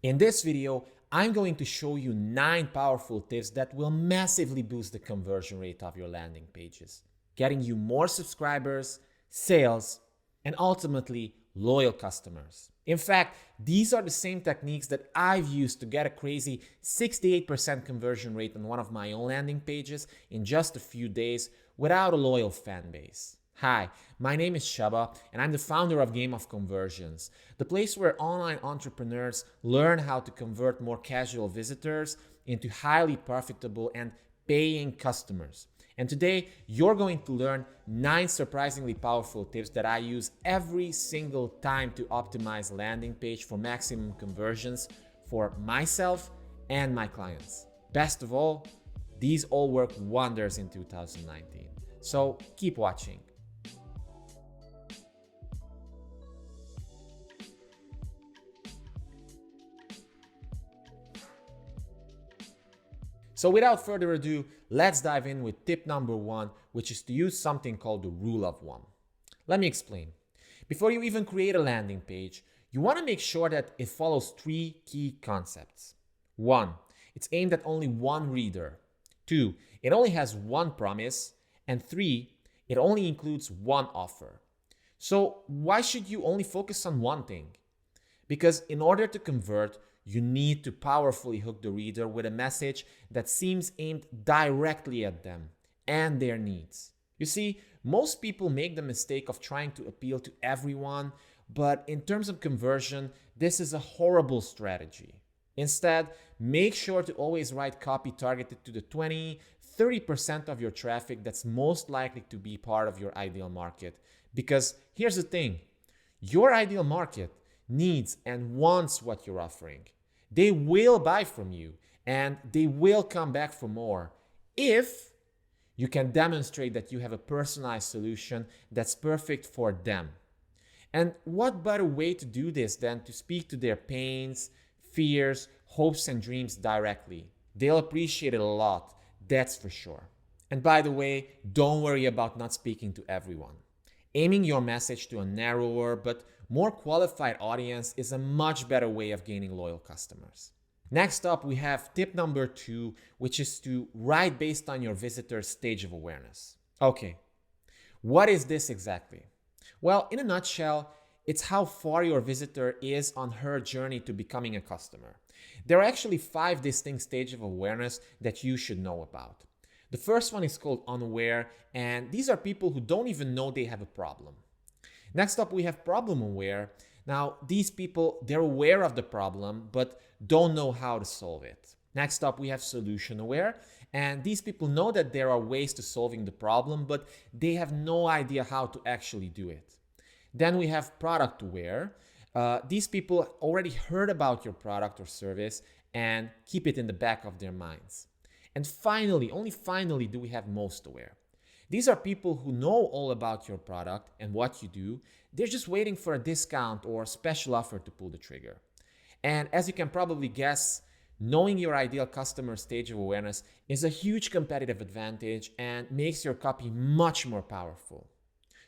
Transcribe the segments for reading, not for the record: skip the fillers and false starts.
In this video, I'm going to show you 9 powerful tips that will massively boost the conversion rate of your landing pages, getting you more subscribers, sales, and ultimately loyal customers. In fact, these are the same techniques that I've used to get a crazy 68% conversion rate on one of my own landing pages in just a few days without a loyal fan base. Hi, my name is Shaba, and I'm the founder of Game of Conversions, the place where online entrepreneurs learn how to convert more casual visitors into highly profitable and paying customers. And today, you're going to learn 9 surprisingly powerful tips that I use every single time to optimize landing page for maximum conversions for myself and my clients. Best of all, these all work wonders in 2019. So keep watching. So without further ado, let's dive in with tip number 1, which is to use something called the rule of 1. Let me explain. Before you even create a landing page, you want to make sure that it follows 3 key concepts. 1, it's aimed at only one reader. 2, it only has one promise. And 3, it only includes one offer. So why should you only focus on one thing? Because in order to convert, you need to powerfully hook the reader with a message that seems aimed directly at them and their needs. You see, most people make the mistake of trying to appeal to everyone, but in terms of conversion, this is a horrible strategy. Instead, make sure to always write copy targeted to the 20-30% of your traffic that's most likely to be part of your ideal market. Because here's the thing, your ideal market needs and wants what you're offering. They will buy from you and they will come back for more if you can demonstrate that you have a personalized solution that's perfect for them. And what better way to do this than to speak to their pains, fears, hopes, and dreams directly? They'll appreciate it a lot, that's for sure. And by the way, don't worry about not speaking to everyone. Aiming your message to a narrower but more qualified audience is a much better way of gaining loyal customers. Next up, we have tip number 2, which is to write based on your visitor's stage of awareness. Okay, what is this exactly? Well, in a nutshell, it's how far your visitor is on her journey to becoming a customer. There are actually 5 distinct stages of awareness that you should know about. The first one is called unaware, and these are people who don't even know they have a problem. Next up, we have problem aware. Now, these people, they're aware of the problem, but don't know how to solve it. Next up, we have solution aware, and these people know that there are ways to solving the problem, but they have no idea how to actually do it. Then we have product aware. These people already heard about your product or service and keep it in the back of their minds. And finally, only finally, do we have most aware. These are people who know all about your product and what you do. They're just waiting for a discount or special offer to pull the trigger. And as you can probably guess, knowing your ideal customer stage of awareness is a huge competitive advantage and makes your copy much more powerful.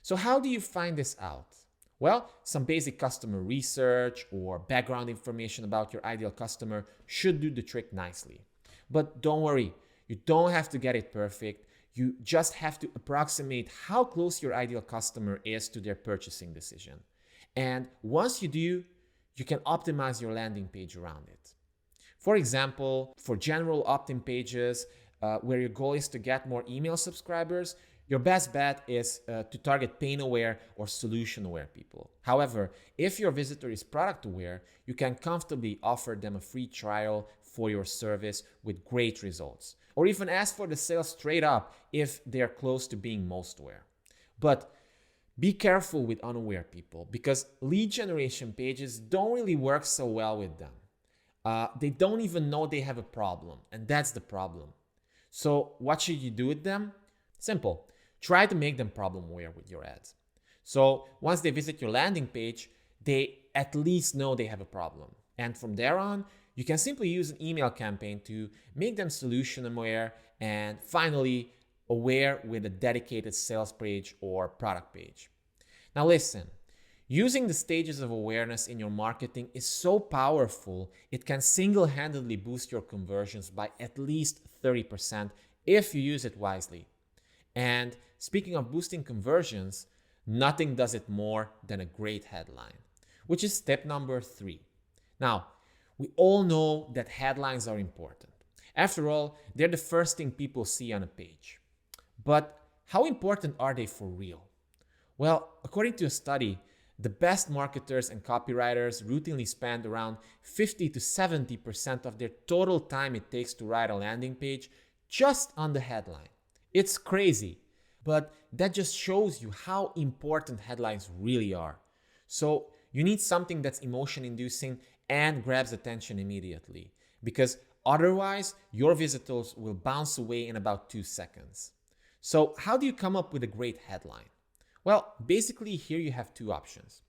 So how do you find this out? Well, some basic customer research or background information about your ideal customer should do the trick nicely. But don't worry, you don't have to get it perfect. You just have to approximate how close your ideal customer is to their purchasing decision. And once you do, you can optimize your landing page around it. For example, for general opt-in pages where your goal is to get more email subscribers, your best bet is to target pain-aware or solution-aware people. However, if your visitor is product-aware, you can comfortably offer them a free trial for your service with great results. Or even ask for the sale straight up if they're close to being most aware. But be careful with unaware people because lead generation pages don't really work so well with them. They don't even know they have a problem, and that's the problem. So what should you do with them? Simple. Try to make them problem aware with your ads. So once they visit your landing page, they at least know they have a problem. And from there on, you can simply use an email campaign to make them solution aware and finally aware with a dedicated sales page or product page. Now listen, Using the stages of awareness in your marketing is so powerful, it can single-handedly boost your conversions by at least 30% if you use it wisely. And speaking of boosting conversions, nothing does it more than a great headline, which is step number 3. Now, we all know that headlines are important. After all, they're the first thing people see on a page. But how important are they for real? Well, according to a study, the best marketers and copywriters routinely spend around 50 to 70% of their total time it takes to write a landing page just on the headline. It's crazy, but that just shows you how important headlines really are. So you need something that's emotion inducing and grabs attention immediately, because otherwise your visitors will bounce away in about 2 seconds. So how do you come up with a great headline? Well, basically here you have 2 options.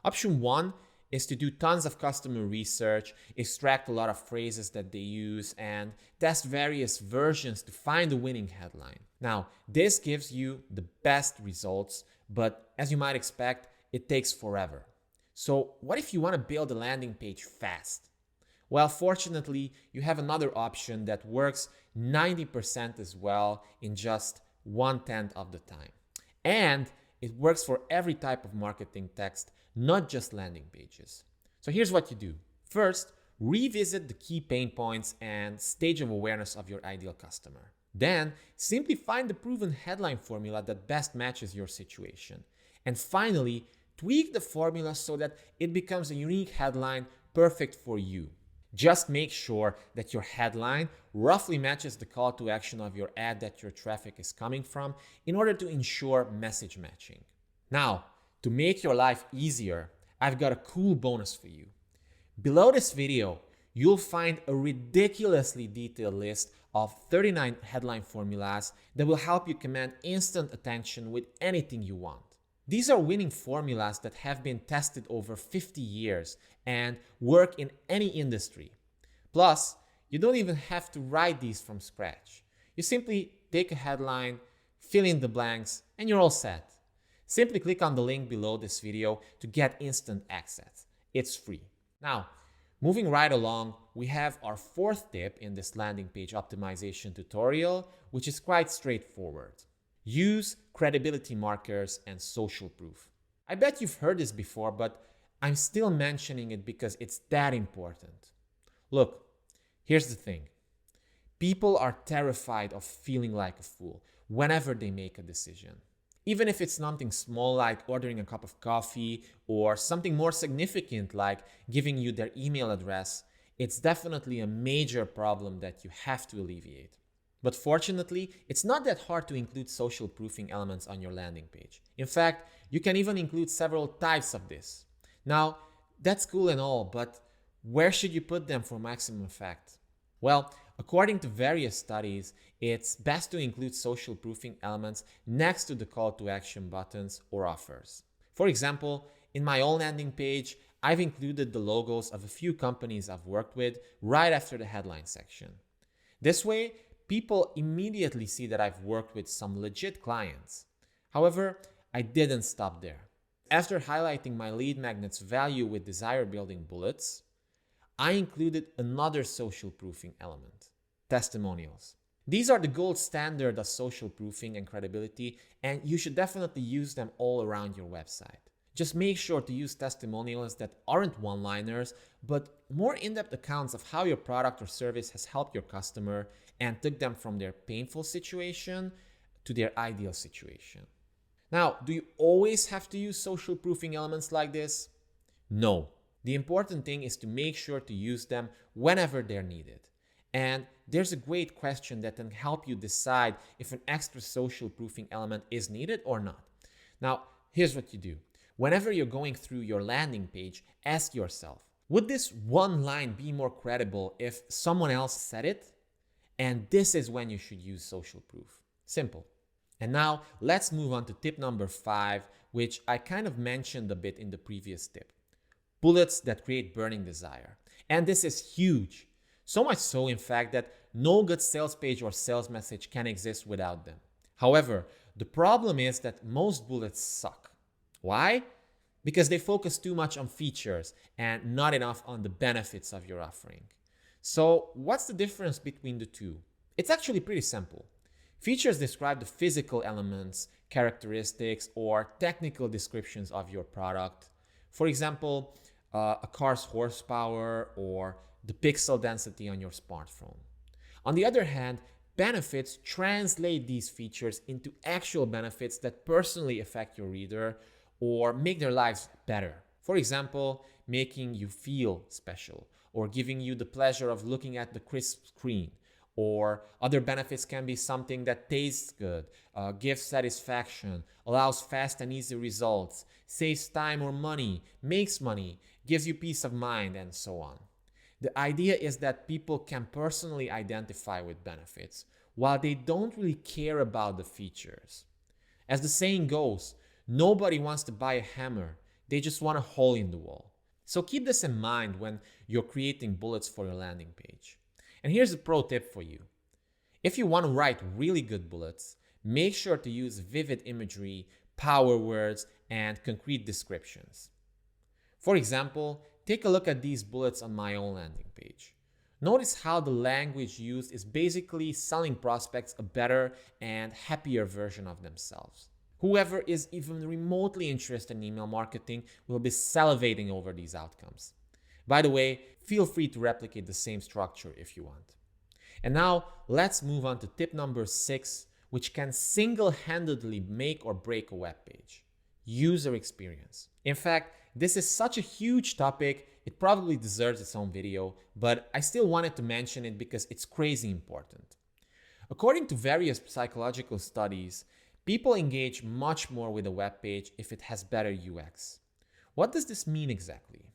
Option 1 is to do tons of customer research, extract a lot of phrases that they use, and test various versions to find the winning headline. Now, this gives you the best results, but as you might expect, it takes forever. So what if you want to build a landing page fast? Well, fortunately, you have another option that works 90% as well in just 1/10 of the time. And it works for every type of marketing text, not just landing pages. So here's what you do. First, revisit the key pain points and stage of awareness of your ideal customer. Then, simply find the proven headline formula that best matches your situation. And finally, tweak the formula so that it becomes a unique headline perfect for you. Just make sure that your headline roughly matches the call to action of your ad that your traffic is coming from in order to ensure message matching. Now, to make your life easier, I've got a cool bonus for you. Below this video, you'll find a ridiculously detailed list of 39 headline formulas that will help you command instant attention with anything you want. These are winning formulas that have been tested over 50 years and work in any industry. Plus, you don't even have to write these from scratch. You simply take a headline, fill in the blanks, and you're all set. Simply click on the link below this video to get instant access. It's free. Now, moving right along, we have our 4th tip in this landing page optimization tutorial, which is quite straightforward. Use credibility markers and social proof. I bet you've heard this before, but I'm still mentioning it because it's that important. Look, here's the thing. People are terrified of feeling like a fool whenever they make a decision. Even if it's something small like ordering a cup of coffee or something more significant like giving you their email address, it's definitely a major problem that you have to alleviate. But fortunately, it's not that hard to include social proofing elements on your landing page. In fact, you can even include several types of this. Now, that's cool and all, but where should you put them for maximum effect? Well, according to various studies, it's best to include social proofing elements next to the call to action buttons or offers. For example, in my own landing page, I've included the logos of a few companies I've worked with right after the headline section. This way, people immediately see that I've worked with some legit clients. However, I didn't stop there. After highlighting my lead magnet's value with desire building bullets, I included another social proofing element, testimonials. These are the gold standard of social proofing and credibility, and you should definitely use them all around your website. Just make sure to use testimonials that aren't one-liners, but more in-depth accounts of how your product or service has helped your customer and took them from their painful situation to their ideal situation. Now, do you always have to use social proofing elements like this? No. The important thing is to make sure to use them whenever they're needed. And there's a great question that can help you decide if an extra social proofing element is needed or not. Now, here's what you do. Whenever you're going through your landing page, ask yourself, would this one line be more credible if someone else said it? And this is when you should use social proof. Simple. And now let's move on to tip number 5, which I kind of mentioned a bit in the previous tip. Bullets that create burning desire. And this is huge. So much so, in fact, that no good sales page or sales message can exist without them. However, the problem is that most bullets suck. Why? because they focus too much on features and not enough on the benefits of your offering. So, what's the difference between the two? It's actually pretty simple. Features describe the physical elements, characteristics, or technical descriptions of your product. For example, a car's horsepower or the pixel density on your smartphone. On the other hand, benefits translate these features into actual benefits that personally affect your reader or make their lives better. For example, making you feel special or giving you the pleasure of looking at the crisp screen. Or other benefits can be something that tastes good, gives satisfaction, allows fast and easy results, saves time or money, makes money, gives you peace of mind, and so on. The idea is that people can personally identify with benefits while they don't really care about the features. As the saying goes, nobody wants to buy a hammer, they just want a hole in the wall. So keep this in mind when you're creating bullets for your landing page. And here's a pro tip for you. If you want to write really good bullets, make sure to use vivid imagery, power words, and concrete descriptions. For example, take a look at these bullets on my own landing page. Notice how the language used is basically selling prospects a better and happier version of themselves. Whoever is even remotely interested in email marketing will be salivating over these outcomes. By the way, feel free to replicate the same structure if you want. And now let's move on to tip number 6, which can single-handedly make or break a web page: user experience. In fact, this is such a huge topic, it probably deserves its own video, but I still wanted to mention it because it's crazy important. According to various psychological studies, people engage much more with a web page if it has better UX. What does this mean exactly?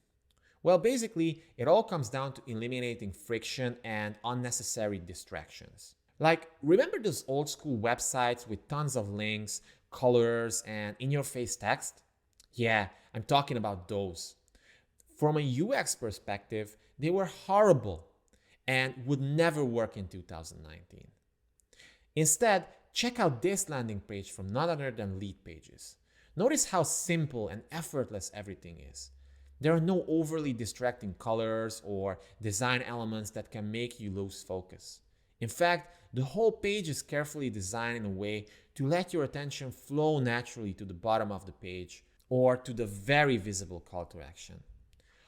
Well, basically, it all comes down to eliminating friction and unnecessary distractions. Like, remember those old school websites with tons of links, colors, and in-your-face text? Yeah, I'm talking about those. From a UX perspective, they were horrible and would never work in 2019. Instead, check out this landing page from none other than Leadpages. Notice how simple and effortless everything is. There are no overly distracting colors or design elements that can make you lose focus. In fact, the whole page is carefully designed in a way to let your attention flow naturally to the bottom of the page or to the very visible call to action.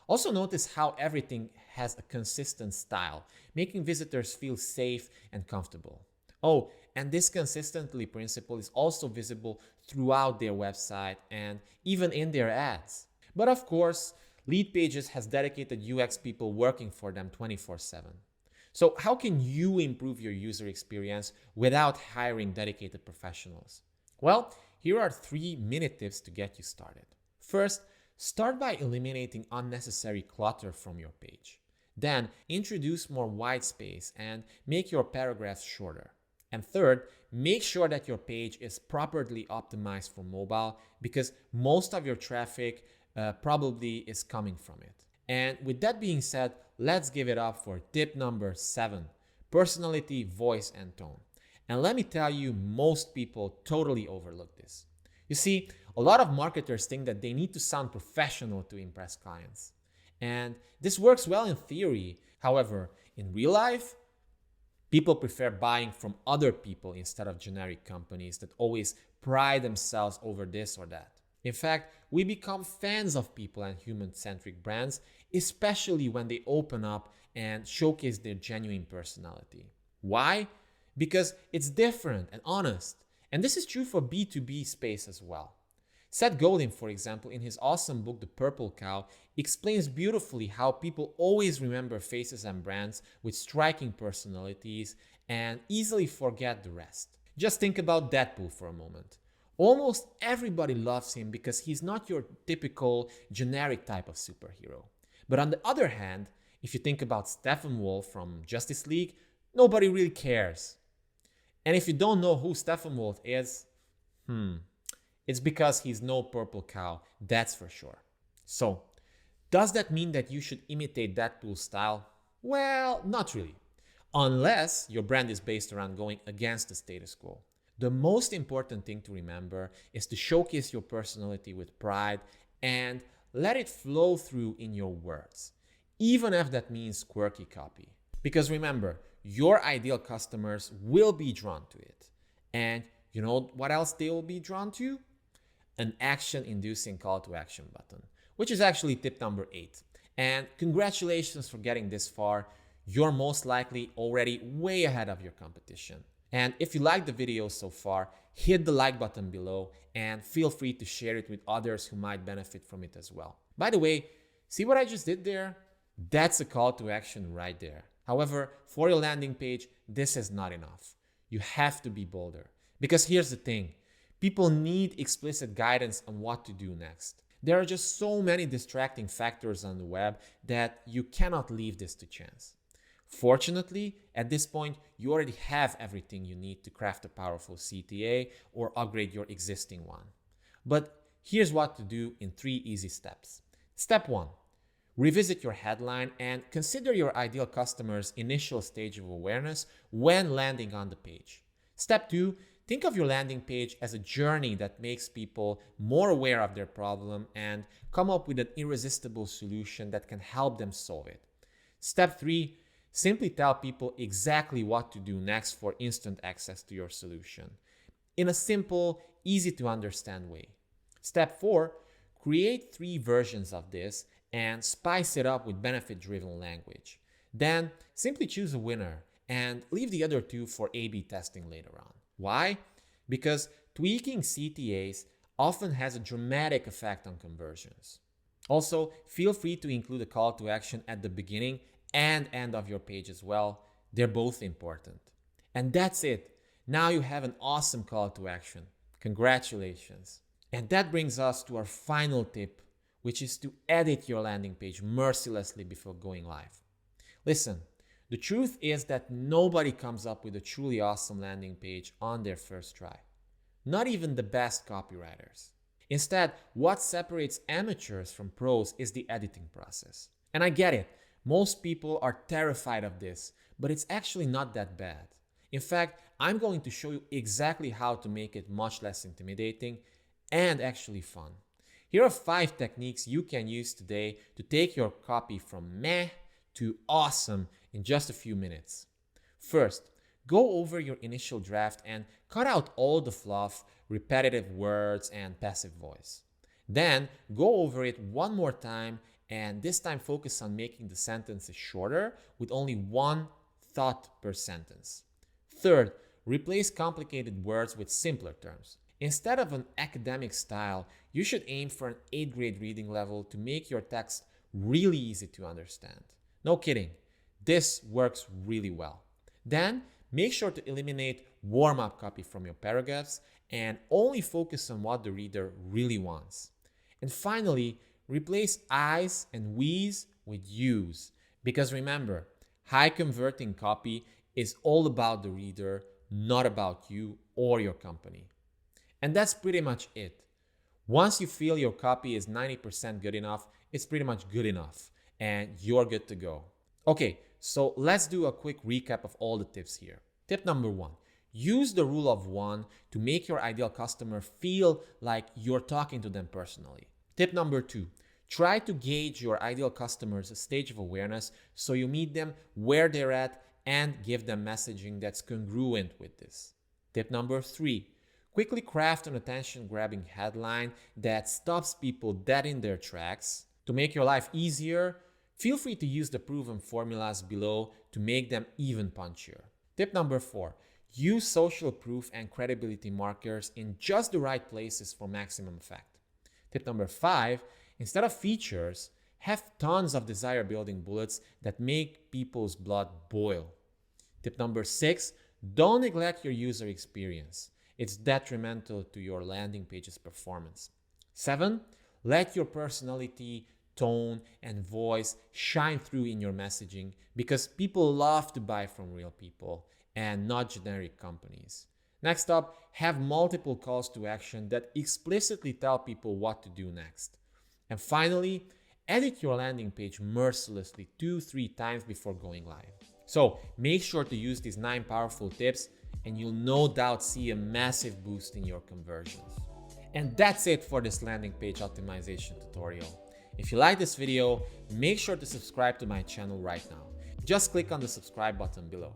Also notice how everything has a consistent style, making visitors feel safe and comfortable. Oh, and this consistently principle is also visible throughout their website and even in their ads. But of course, Leadpages has dedicated UX people working for them 24/7. So how can you improve your user experience without hiring dedicated professionals? Well, here are 3-minute tips to get you started. First, start by eliminating unnecessary clutter from your page. Then, introduce more white space and make your paragraphs shorter. And third, make sure that your page is properly optimized for mobile because most of your traffic probably is coming from it. And with that being said, let's give it up for tip number 7, personality, voice, and tone. And let me tell you, most people totally overlook this. You see, a lot of marketers think that they need to sound professional to impress clients. And this works well in theory. However, in real life, people prefer buying from other people instead of generic companies that always pride themselves over this or that. In fact, we become fans of people and human-centric brands, especially when they open up and showcase their genuine personality. Why? Because it's different and honest. And this is true for B2B space as well. Seth Godin, for example, in his awesome book, The Purple Cow, explains beautifully how people always remember faces and brands with striking personalities and easily forget the rest. Just think about Deadpool for a moment. Almost everybody loves him because he's not your typical generic type of superhero. But on the other hand, if you think about Steppenwolf from Justice League, nobody really cares. And if you don't know who Steppenwolf is, it's because he's no purple cow, that's for sure. So, does that mean that you should imitate Deadpool's style? Well, not really. Unless your brand is based around going against the status quo. The most important thing to remember is to showcase your personality with pride and let it flow through in your words, even if that means quirky copy. Because remember, your ideal customers will be drawn to it. And you know what else they will be drawn to? An action-inducing call to action button, which is actually tip number 8. And congratulations for getting this far. You're most likely already way ahead of your competition. And if you liked the video so far, hit the like button below and feel free to share it with others who might benefit from it as well. By the way, see what I just did there? That's a call to action right there. However, for your landing page, this is not enough. You have to be bolder. Because here's the thing, people need explicit guidance on what to do next. There are just so many distracting factors on the web that you cannot leave this to chance. Fortunately, at this point, you already have everything you need to craft a powerful CTA or upgrade your existing one. But here's what to do in 3 easy steps. Step 1. Revisit your headline and consider your ideal customer's initial stage of awareness when landing on the page. Step 2. Think of your landing page as a journey that makes people more aware of their problem and come up with an irresistible solution that can help them solve it. Step 3. Simply tell people exactly what to do next for instant access to your solution in a simple, easy to understand way. Step 4. Create 3 versions of this and spice it up with benefit-driven language. Then simply choose a winner and leave the other 2 for A/B testing later on. Why? Because tweaking CTAs often has a dramatic effect on conversions. Also, feel free to include a call to action at the beginning and end of your page as well. They're both important. And that's it. Now you have an awesome call to action. Congratulations. And that brings us to our final tip, which is to edit your landing page mercilessly before going live. Listen, the truth is that nobody comes up with a truly awesome landing page on their first try. Not even the best copywriters. Instead, what separates amateurs from pros is the editing process. And I get it. Most people are terrified of this, but it's actually not that bad. In fact, I'm going to show you exactly how to make it much less intimidating and actually fun. Here are 5 techniques you can use today to take your copy from meh to awesome in just a few minutes. First, go over your initial draft and cut out all the fluff, repetitive words, and passive voice. Then go over it one more time and this time focus on making the sentences shorter with only 1 thought per sentence. Third, replace complicated words with simpler terms. Instead of an academic style, you should aim for an 8th grade reading level to make your text really easy to understand. No kidding, this works really well. Then, make sure to eliminate warm-up copy from your paragraphs and only focus on what the reader really wants. And finally, replace I's and we's with you's. Because remember, high converting copy is all about the reader, not about you or your company. And that's pretty much it. Once you feel your copy is 90% good enough, it's pretty much good enough and you're good to go. Okay, so let's do a quick recap of all the tips here. Tip number 1, use the rule of 1 to make your ideal customer feel like you're talking to them personally. Tip number 2, try to gauge your ideal customer's stage of awareness so you meet them where they're at and give them messaging that's congruent with this. Tip number 3, quickly craft an attention-grabbing headline that stops people dead in their tracks. To make your life easier, feel free to use the proven formulas below to make them even punchier. Tip number 4, use social proof and credibility markers in just the right places for maximum effect. Tip number 5, instead of features, have tons of desire-building bullets that make people's blood boil. Tip number 6, don't neglect your user experience. It's detrimental to your landing page's performance. 7, let your personality, tone, and voice shine through in your messaging because people love to buy from real people and not generic companies. Next up, have multiple calls to action that explicitly tell people what to do next. And finally, edit your landing page mercilessly 2-3 times before going live. So make sure to use these 9 powerful tips and you'll no doubt see a massive boost in your conversions. And that's it for this landing page optimization tutorial. If you like this video, make sure to subscribe to my channel right now. Just click on the subscribe button below.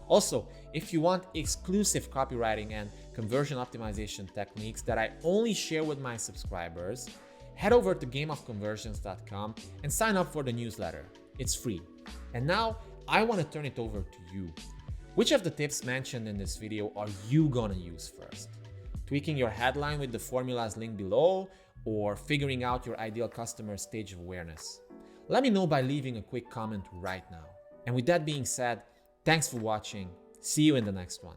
Also, if you want exclusive copywriting and conversion optimization techniques that I only share with my subscribers, head over to gameofconversions.com and sign up for the newsletter. It's free. And now I want to turn it over to you. Which of the tips mentioned in this video are you gonna use first? Tweaking your headline with the formulas linked below, or figuring out your ideal customer stage of awareness? Let me know by leaving a quick comment right now. And with that being said, thanks for watching. See you in the next one.